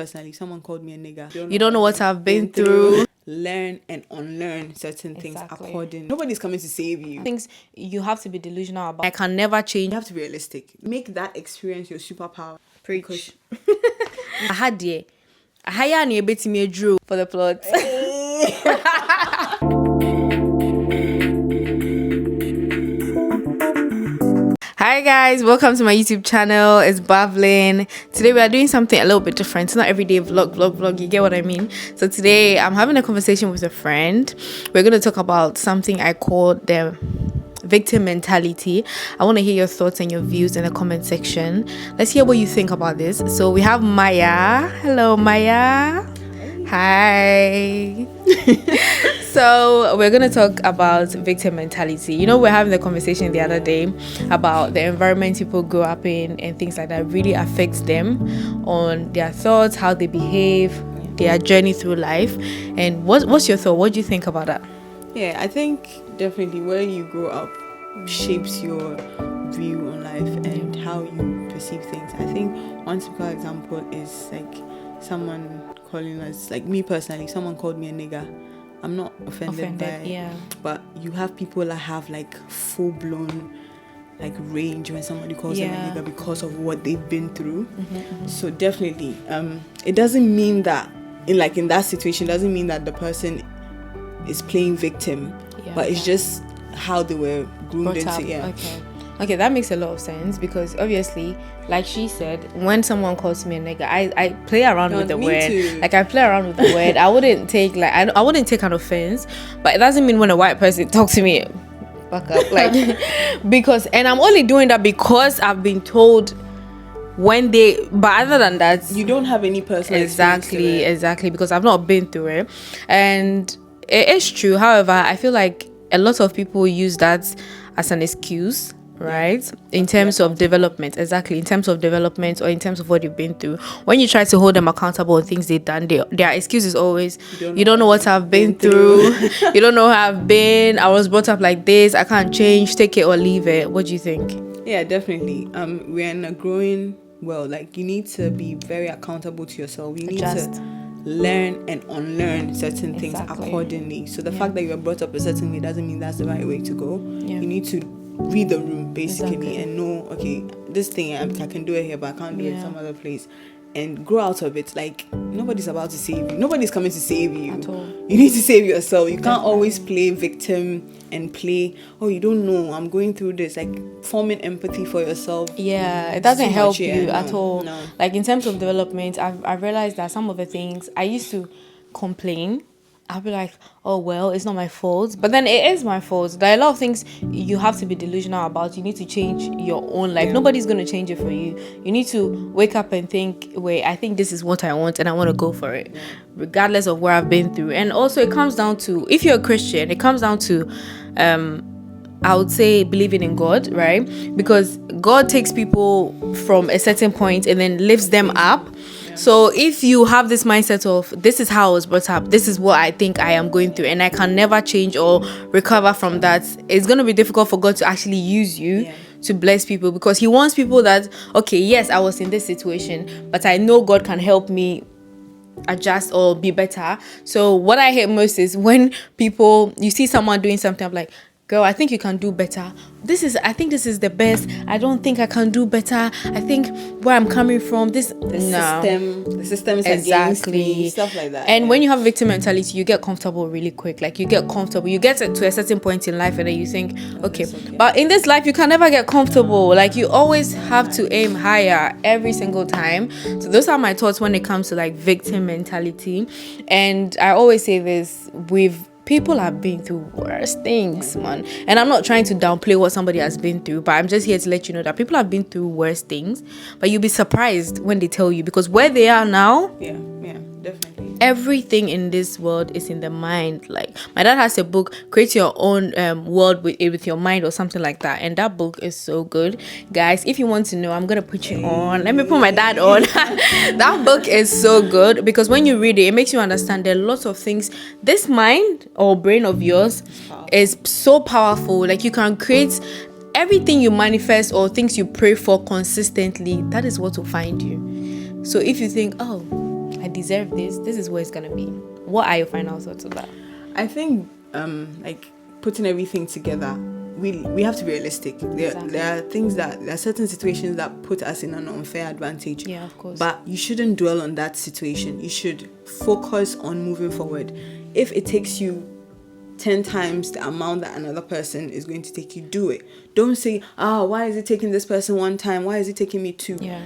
Personally, someone called me a nigger. You don't know what I've been through. Learn and unlearn certain things according. Nobody's coming to save you. Things you have to be delusional about. I can never change. You have to be realistic. Make that experience your superpower. Preach. I had it. I hired a bit me drew for the plot. Hi guys, welcome to my YouTube channel. It's Bavlin. Today we are doing something a little bit different. It's not everyday vlog, you get what I mean? So today I'm having a conversation with a friend. We're going to talk about something I call the victim mentality. I want to hear your thoughts and your views in the comment section. Let's hear what you think about this. So we have Maya. Hello Maya. Hi. So we're going to talk about victim mentality. You know, we're having the conversation the other day about the environment people grow up in and things like that really affects them on their thoughts, how they behave, their journey through life. And what's your thought? What do you think about that? Yeah, I think definitely where you grow up shapes your view on life and how you perceive things. I think one typical example is like someone calling us, like me personally, someone called me a nigger. I'm not offended by it, yeah. But you have people that have like full-blown like rage when somebody calls them a nigger because of what they've been through. So definitely, it doesn't mean that in that situation, doesn't mean that the person is playing victim, but it's just how they were groomed into. Okay, that makes a lot of sense because obviously, like she said, when someone calls me a nigger, I play around with the word. Too. Like I play around with the word. I wouldn't take I wouldn't take an offense, but it doesn't mean when a white person talks to me, back up, like because, and I'm only doing that because I've been told when they. But other than that, you don't have any personal exactly because I've not been through it, and it is true. However, I feel like a lot of people use that as an excuse. Right, in terms of development, in terms of development or in terms of what you've been through. When you try to hold them accountable on things they've done, their excuse is always, you don't know what I've been through. You don't know how I've been. I was brought up like this. I can't change. Take it or leave it. What do you think? Yeah, definitely. We're in a growing world. Like you need to be very accountable to yourself. You need to learn and unlearn certain things accordingly. So the fact that you were brought up a certain way doesn't mean that's the right way to go. You need to read the room basically and know, okay, this thing I can do it here, but I can't do it some other place, and grow out of it. Like nobody's about to save you. Nobody's coming to save you at all. You need to save yourself. You can't always play victim and play, oh, you don't know, I'm going through this. Like forming empathy for yourself. Yeah, it doesn't help you at all. No. Like in terms of development, I've realized that some of the things I used to complain, I'll be like, oh, well, it's not my fault. But then it is my fault. There are a lot of things you have to be delusional about. You need to change your own life. Nobody's going to change it for you. You need to wake up and think, wait, I think this is what I want and I want to go for it, regardless of where I've been through. And also it comes down to, if you're a Christian, it comes down to, I would say, believing in God, right? Because God takes people from a certain point and then lifts them up. So if you have this mindset of, this is how I was brought up, this is what I think I am going through, and I can never change or recover from that, it's going to be difficult for God to actually use you to bless people, because he wants people that, okay, yes, I was in this situation, but I know God can help me adjust or be better. So what I hate most is when people, you see someone doing something, I'm like, girl, I think you can do better. I think this is the best. I don't think I can do better. I think where I'm coming from, the system is against me, stuff like that. And when you have victim mentality, you get comfortable really quick. Like you get comfortable. You get to a certain point in life and then you think, okay. But in this life, you can never get comfortable. Like you always have to aim higher every single time. So those are my thoughts when it comes to like victim mentality. And I always say this, people have been through worse things, man. And I'm not trying to downplay what somebody has been through, but I'm just here to let you know that people have been through worse things. But you'll be surprised when they tell you, because where they are now, definitely, everything in this world is in the mind. Like my dad has a book, Create Your Own World with Your Mind, or something like that, and that book is so good, guys. If you want to know, I'm gonna put you on. Let me put my dad on. That book is so good because when you read it, it makes you understand there are lots of things. This mind or brain of yours is so powerful. Like you can create everything you manifest or things you pray for consistently. That is what will find you. So if you think, oh, deserve this. This is what it's gonna be. What are your final thoughts on that? I think like putting everything together, we have to be realistic. There are certain situations that put us in an unfair advantage. Yeah, of course. But you shouldn't dwell on that situation. You should focus on moving forward. If it takes you 10 times the amount that another person is going to take, you do it. Don't say, why is it taking this person one time? Why is it taking me two? Yeah.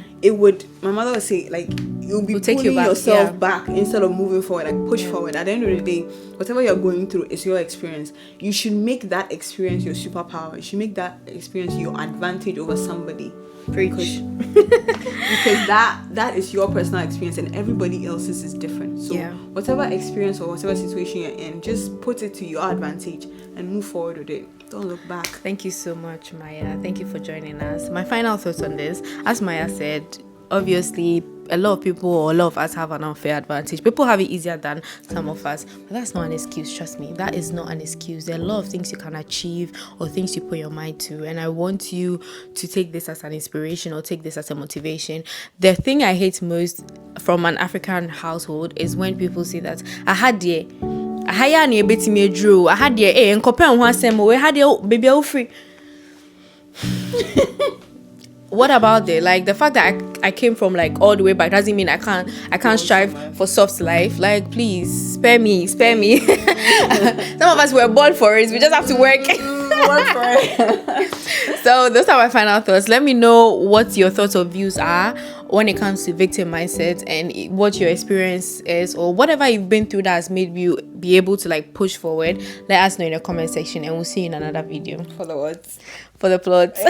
My mother would say, like, you'll be take pulling you back, yourself back instead of moving forward, like push forward. At the end of the day, whatever you're going through is your experience. You should make that experience your superpower. You should make that experience your advantage over somebody. Preach. Because that is your personal experience and everybody else's is different. So whatever experience or whatever situation you're in, just put it to your advantage and move forward with it. Don't look back. Thank you so much, Maya. Thank you for joining us. My final thoughts on this, as Maya said, obviously a lot of people or a lot of us have an unfair advantage. People have it easier than some of us, but that's not an excuse. Trust me, that is not an excuse. There are a lot of things you can achieve or things you put your mind to, and I want you to take this as an inspiration or take this as a motivation. The thing I hate most from an African household is when people say that I had the baby what about it? Like the fact that I came from like all the way back doesn't mean I can't strive for soft life. Like, please spare me. Some of us were born for it. We just have to work. Work for it. So those are my final thoughts. Let me know what your thoughts or views are when it comes to victim mindset and what your experience is, or whatever you've been through that has made you be able to like push forward. Let us know in the comment section, and we'll see you in another video. For the what? For the plots.